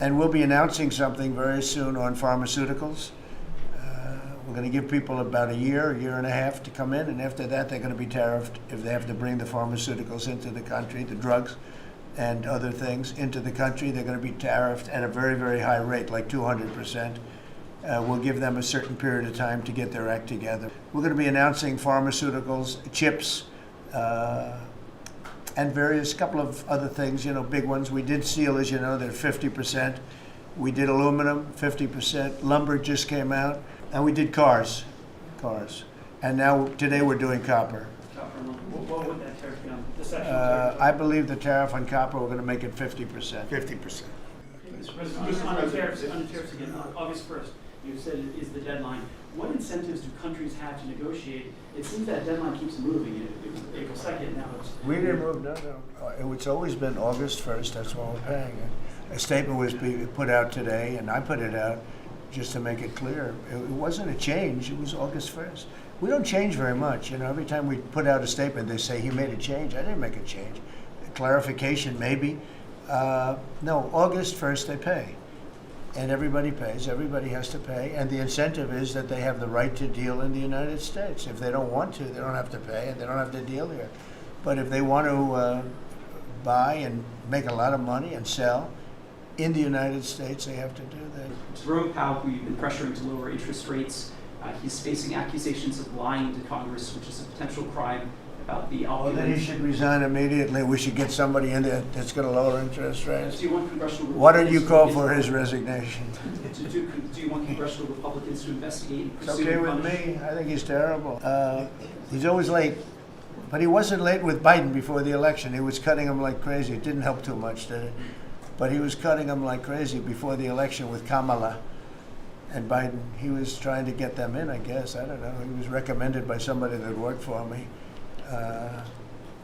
And we'll be announcing something very soon on pharmaceuticals. We're going to give people about a year and a half to come in, and after that they're going to be tariffed if they have to bring the pharmaceuticals into the country, the drugs and other things into the country. They're going to be tariffed at a very, very high rate, like 200%. We'll give them a certain period of time to get their act together. We're going to be announcing pharmaceuticals, chips, and various couple of other things, big ones. We did steel, as you know, they're 50%. We did aluminum, 50%. Lumber just came out. And we did cars. And now, today we're doing copper. What would that tariff be on? The section I believe the tariff on copper, we're going to make it 50%. 50%. Mr. President, just on the tariffs again, August 1st, you said it is the deadline. What incentives do countries have to negotiate? It seems that deadline keeps moving. It was April 2nd, now it's... We didn't move, no. It's always been August 1st, that's what we're paying. A statement was put out today, and I put it out just to make it clear. It wasn't a change, it was August 1st. We don't change very much. Every time we put out a statement, they say, he made a change. I didn't make a change. A clarification, maybe. No, August 1st they pay. And everybody pays, everybody has to pay. And the incentive is that they have the right to deal in the United States. If they don't want to, they don't have to pay and they don't have to deal here. But if they want to buy and make a lot of money and sell in the United States, they have to do that. Jerome Powell, who you've been pressuring to lower interest rates, he's facing accusations of lying to Congress, which is a potential crime about the Well, then he should resign immediately. We should get somebody in there that's going to lower interest rates. Do you want congressional Why don't you call for his resignation? Do you want congressional Republicans to investigate and pursue? It's okay with me. I think he's terrible. He's always late. But he wasn't late with Biden before the election. He was cutting him like crazy. It didn't help too much, did it? But he was cutting him like crazy before the election with Kamala and Biden. He was trying to get them in, I guess. I don't know. He was recommended by somebody that worked for me.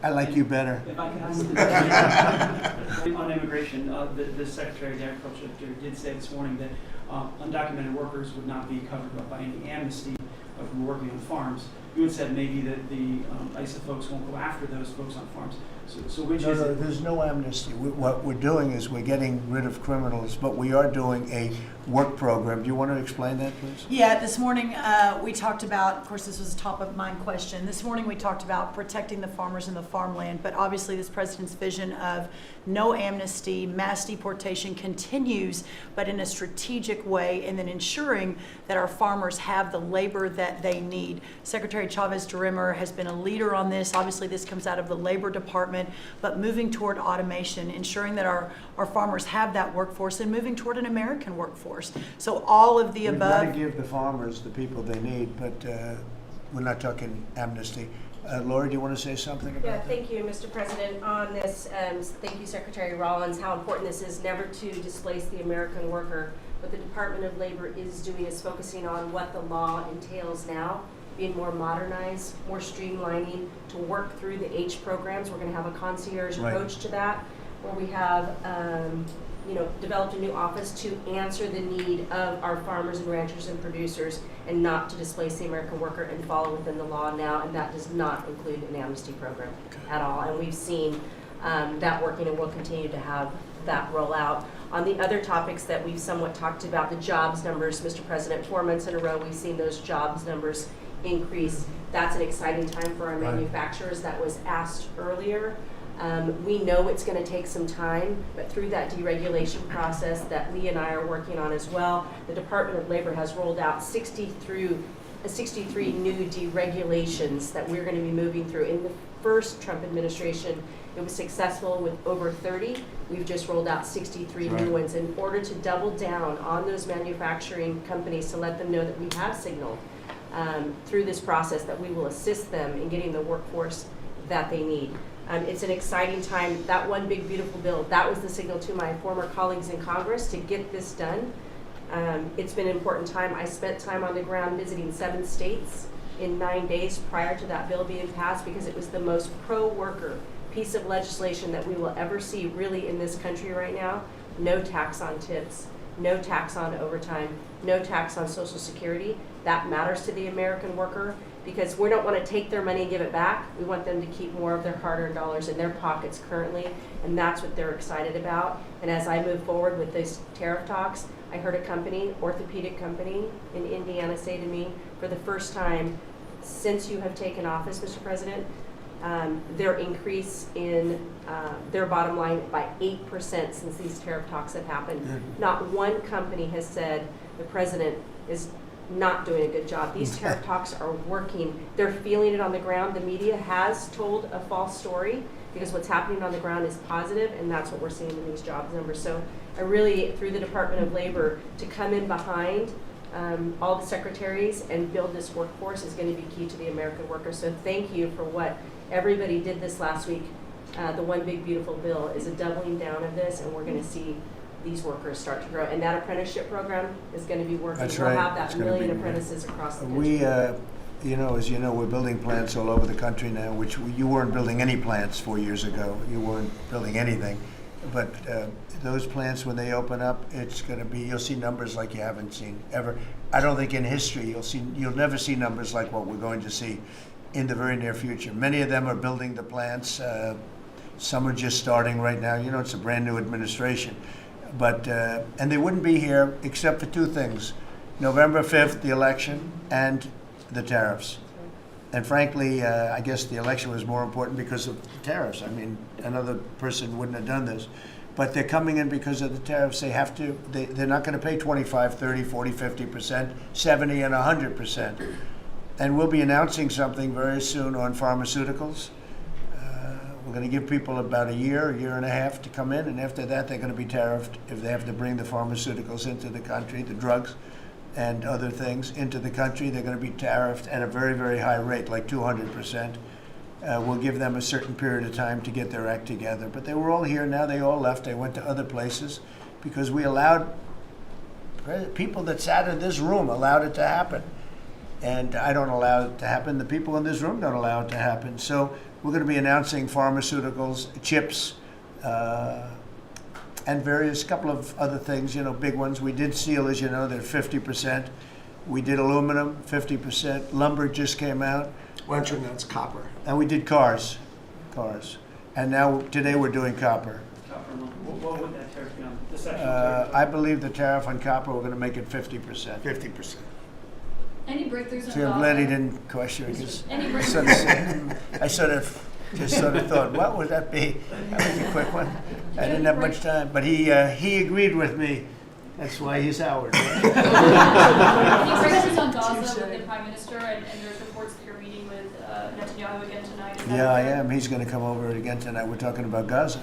I like you better. If I can ask on immigration, the Secretary of Agriculture did say this morning that undocumented workers would not be covered by any amnesty who are working on farms. You had said maybe that the ISA folks won't go after those folks on farms. So which is it? There's no amnesty. What we're doing is we're getting rid of criminals, but we are doing a work program. Do you want to explain that, please? Yeah, this morning we talked about, of course this was a top of mind question, this morning we talked about protecting the farmers and the farmland, but obviously this president's vision of no amnesty, mass deportation continues, but in a strategic way, and then ensuring that our farmers have the labor that they need. Secretary Chavez-DeRimmer has been a leader on this. Obviously this comes out of the Labor Department, but moving toward automation, ensuring that our farmers have that workforce, and moving toward an American workforce. So all of the above. We've got to give the farmers the people they need, but we're not talking amnesty. Laura, do you want to say something about that? Thank you, Mr. President. On this, thank you, Secretary Rollins, how important this is never to displace the American worker. What the Department of Labor is doing is focusing on what the law entails now, being more modernized, more streamlining, to work through the H programs. We're going to have a concierge approach to that, where we have developed a new office to answer the need of our farmers and ranchers and producers, and not to displace the American worker, and follow within the law now, and that does not include an amnesty program at all. And we've seen that working, and we'll continue to have that roll out. On the other topics that we've somewhat talked about, the jobs numbers, Mr. President, 4 months in a row we've seen those jobs numbers increase. That's an exciting time for our manufacturers. That was asked earlier. We know it's going to take some time, but through that deregulation process that Lee and I are working on as well, the Department of Labor has rolled out 63 new deregulations that we're going to be moving through. In the first Trump administration, it was successful with over 30. We've just rolled out 63 new ones in order to double down on those manufacturing companies, to let them know that we have signaled through this process that we will assist them in getting the workforce that they need. It's an exciting time. That one big beautiful bill, that was the signal to my former colleagues in Congress to get this done. It's been an important time. I spent time on the ground visiting 7 states in 9 days prior to that bill being passed, because it was the most pro-worker piece of legislation that we will ever see really in this country right now. No tax on tips, no tax on overtime, no tax on Social Security. That matters to the American worker, because we don't want to take their money and give it back. We want them to keep more of their hard-earned dollars in their pockets currently, and that's what they're excited about. And as I move forward with these tariff talks, I heard a company, orthopedic company in Indiana, say to me, for the first time since you have taken office, Mr. President, their increase in their bottom line by 8% since these tariff talks have happened. Mm-hmm. Not one company has said the president is not doing a good job. These tariff talks are working. They're feeling it on the ground. The media has told a false story because what's happening on the ground is positive, and that's what we're seeing in these jobs numbers. So I really, through the Department of Labor, to come in behind all the secretaries and build this workforce is going to be key to the American worker. So thank you for what everybody did this last week. The One Big Beautiful Bill is a doubling down of this, and we're going to see these workers start to grow. And that apprenticeship program is going to be working. That's we'll right. have that It's gonna million be- apprentices across the country. We, as you know, we're building plants all over the country now, which you weren't building any plants 4 years ago. You weren't building anything. But those plants, when they open up, it's going to be, you'll see numbers like you haven't seen ever. I don't think in history you'll never see numbers like what we're going to see in the very near future. Many of them are building the plants. Some are just starting right now. You know, it's a brand new administration. But, and they wouldn't be here except for two things: November 5th, the election, and the tariffs. And frankly, I guess the election was more important because of the tariffs. I mean, another person wouldn't have done this. But they're coming in because of the tariffs. They have to, they're not going to pay 25, 30, 40, 50%, 70, and 100%. And we'll be announcing something very soon on pharmaceuticals. We're going to give people about a year and a half to come in, and after that they're going to be tariffed if they have to bring the pharmaceuticals into the country, the drugs and other things into the country. They're going to be tariffed at a very, very high rate, like 200%. We'll give them a certain period of time to get their act together. But they were all here, now they all left. They went to other places because we allowed, people that sat in this room allowed it to happen. And I don't allow it to happen. The people in this room don't allow it to happen. So we're going to be announcing pharmaceuticals, chips, and various couple of other things, big ones. We did steel, as you know, they're 50%. We did aluminum, 50%. Lumber just came out. Why don't you announce copper? And we did cars. And now, today we're doing copper. What would that tariff be on? The section tariff? I believe the tariff on copper, we're going to make it 50%. 50%. Any breakthroughs See, on I'm glad he didn't question it, because Any I sort of thought, what would that be? That was a quick one. I didn't have much time, but he agreed with me. That's why he's Howard. Any breakthroughs on Gaza with the Prime Minister, and there's reports that you're meeting with Netanyahu again tonight? Is that Yeah, I correct? am. He's going to come over again tonight. We're talking about Gaza,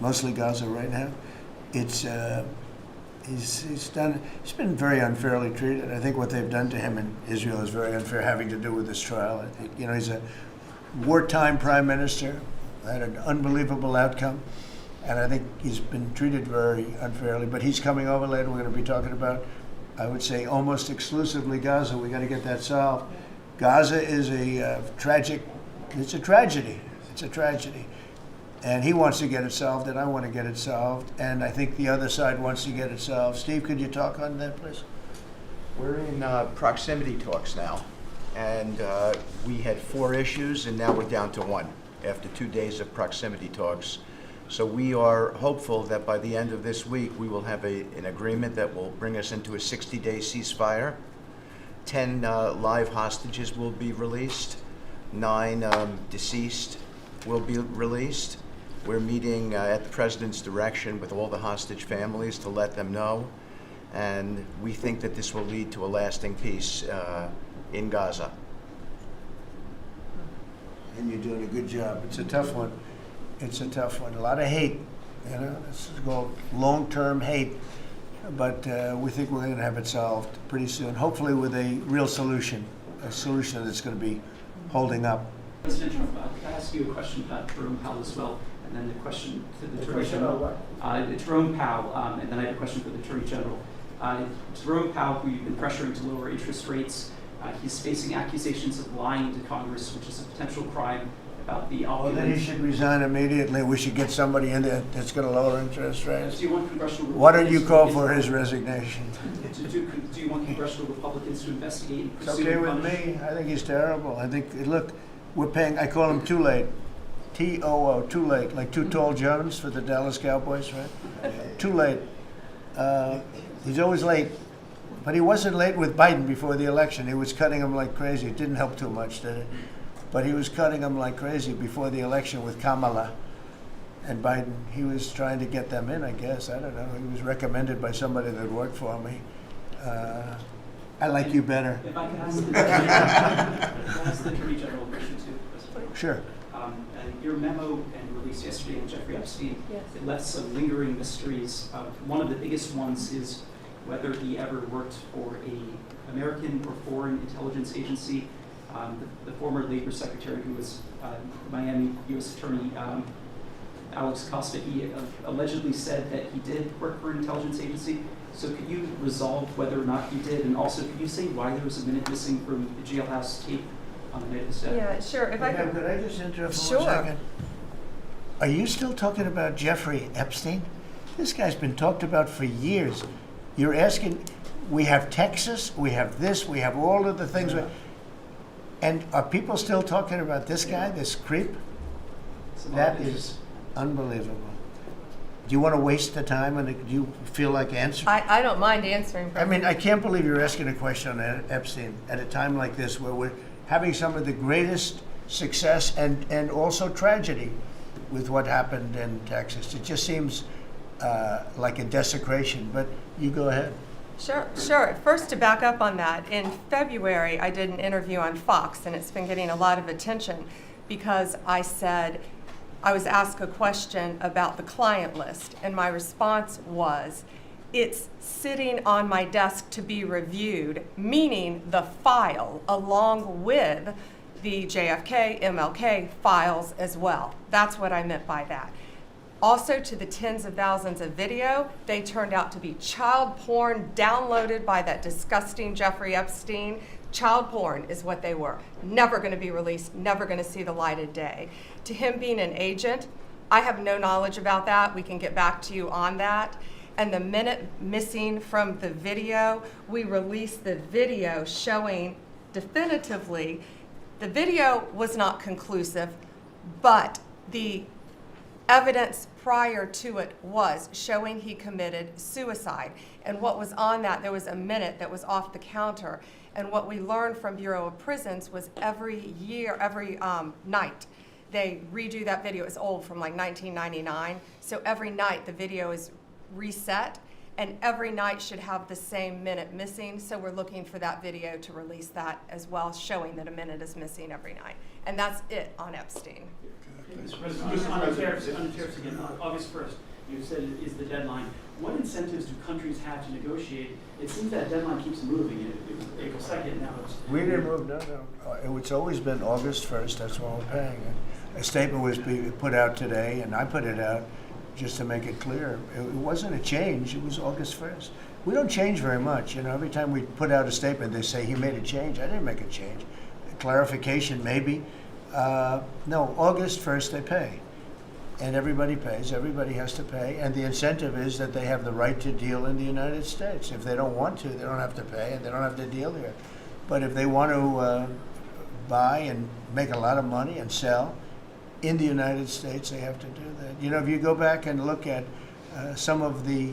mostly Gaza right now. It's he's been very unfairly treated. I think what they've done to him in Israel is very unfair, having to do with this trial. I think, he's a wartime prime minister, had an unbelievable outcome, and I think he's been treated very unfairly. But he's coming over later. We're going to be talking about, I would say, almost exclusively Gaza. We got to get that solved. Gaza is a tragedy. It's a tragedy. And he wants to get it solved, and I want to get it solved, and I think the other side wants to get it solved. Steve, could you talk on that, please? We're in proximity talks now, and we had 4 issues, and now we're down to 1 after 2 days of proximity talks. So we are hopeful that by the end of this week, we will have an agreement that will bring us into a 60-day ceasefire. 10 live hostages will be released. 9 deceased will be released. We're meeting at the President's direction with all the hostage families to let them know. And we think that this will lead to a lasting peace in Gaza. And you're doing a good job. It's a tough one. A lot of hate, This is called long-term hate. But we think we're going to have it solved pretty soon, hopefully with a real solution, a solution that's going to be holding up. President Trump, can I ask you a question about Jerome Powell as well? And then the question to the Attorney General. Jerome Powell, and then I have a question for the Attorney General. Jerome Powell, who you've been pressuring to lower interest rates, he's facing accusations of lying to Congress, which is a potential crime about the Well, then he opulence. should resign immediately. We should get somebody in there that's going to lower interest rates. Do you want congressional Why don't you reporters- call for his resignation? Do do you want congressional Republicans to investigate and It's pursue okay and with punish? me. I think he's terrible. I think, look, we're paying, I call him Too Late. T-O-O, Too Late, like Too Tall Jones for the Dallas Cowboys, right? Too late. He's always late. But he wasn't late with Biden before the election. He was cutting him like crazy. It didn't help too much, did it? But he was cutting him like crazy before the election with Kamala and Biden. He was trying to get them in, I guess. I don't know. He was recommended by somebody that worked for me. I like you better. If I could ask the Attorney General a question too, President. Sure. Your memo and release yesterday on Jeffrey Epstein, Yes. it left some lingering mysteries. One of the biggest ones is whether he ever worked for a American or foreign intelligence agency. The former Labor Secretary, who was Miami U.S. Attorney Alex Costa, he allegedly said that he did work for an intelligence agency. So could you resolve whether or not he did? And also, could you say why there was a minute missing from the jailhouse tape on the night of the death? Yeah, sure. If I Madam, could, could I just interrupt for Sure. 1 second? Are you still talking about Jeffrey Epstein? This guy's been talked about for years. You're asking, we have Texas, we have this, we have all of the things. Yeah. And are people still talking about this guy, this creep? It's a lot That of is unbelievable. Do you want to waste the time and do you feel like answering? I don't mind answering. I mean, I can't believe you're asking a question on Epstein at a time like this where we're having some of the greatest success and also tragedy with what happened in Texas. It just seems like a desecration, but you go ahead. Sure. First, to back up on that, in February, I did an interview on Fox, and it's been getting a lot of attention because I said, I was asked a question about the client list, and my response was, it's sitting on my desk to be reviewed, meaning the file along with the JFK, MLK files as well. That's what I meant by that. Also, to the tens of thousands of video, they turned out to be child porn downloaded by that disgusting Jeffrey Epstein. Child porn is what they were. Never going to be released, never going to see the light of day. To him being an agent, I have no knowledge about that. We can get back to you on that. And the minute missing from the video, we released the video showing definitively the video was not conclusive, but the evidence prior to it was showing he committed suicide. And what was on that, there was a minute that was off the counter. And what we learned from Bureau of Prisons was every night, they redo that video. It's old, from like 1999. So every night the video is reset, and every night should have the same minute missing. So we're looking for that video to release that as well, showing that a minute is missing every night. And that's it on Epstein. Mr. President, just on the tariffs again, August 1st, you said is the deadline. What incentives do countries have to negotiate? It seems that deadline keeps moving. It was April 2nd, now it's... We didn't move, no. It's always been August 1st, that's what we're paying. A statement was put out today, and I put it out just to make it clear. It wasn't a change, it was August 1st. We don't change very much, every time we put out a statement, they say he made a change. I didn't make a change. Clarification, maybe. No, August 1st they pay. And everybody pays, everybody has to pay, and the incentive is that they have the right to deal in the United States. If they don't want to, they don't have to pay, and they don't have to deal here. But if they want to buy and make a lot of money and sell in the United States, they have to do that. If you go back and look at some of the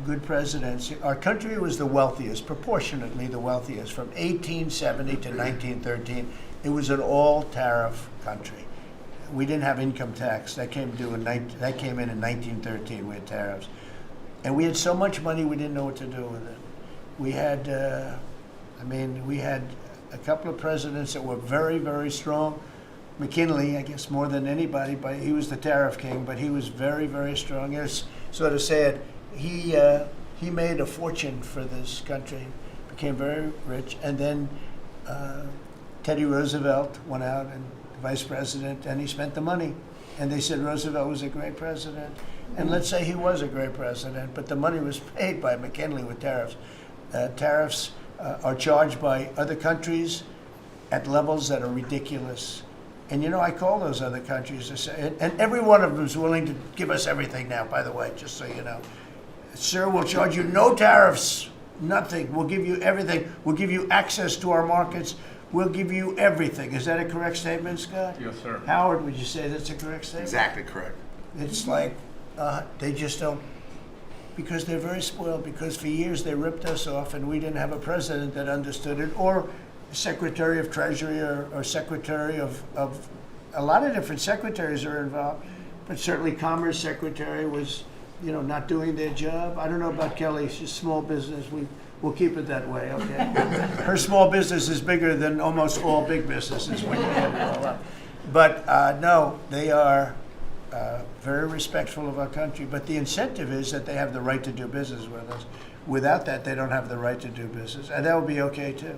good presidents, our country was the wealthiest, proportionately the wealthiest, from 1870 to 1913. It was an all-tariff country. We didn't have income tax. That came in in 1913. We had tariffs. And we had so much money we didn't know what to do with it. We had, we had a couple of presidents that were very, very strong. McKinley, I guess more than anybody, but he was the tariff king, but he was very, very strong. It's sort of sad. He made a fortune for this country, became very rich, and then Teddy Roosevelt went out and vice president, and he spent the money. And they said Roosevelt was a great president. And let's say he was a great president, but the money was paid by McKinley with tariffs. Tariffs are charged by other countries at levels that are ridiculous. And I call those other countries to say, and every one of them is willing to give us everything now, by the way, just so you know. Sir, we'll charge you no tariffs Nothing. We'll give you everything. We'll give you access to our markets. We'll give you everything. Is that a correct statement, Scott? Yes, sir. Howard, would you say that's a correct statement? Exactly correct. It's like they just don't, because they're very spoiled, because for years they ripped us off and we didn't have a president that understood it, or Secretary of Treasury or Secretary of a lot of different secretaries are involved, but certainly Commerce Secretary was, not doing their job. I don't know about Kelly, she's small business. We'll keep it that way, okay? Her small business is bigger than almost all big businesses when you add it all up. But no, they are very respectful of our country. But the incentive is that they have the right to do business with us. Without that, they don't have the right to do business. And that would be okay, too.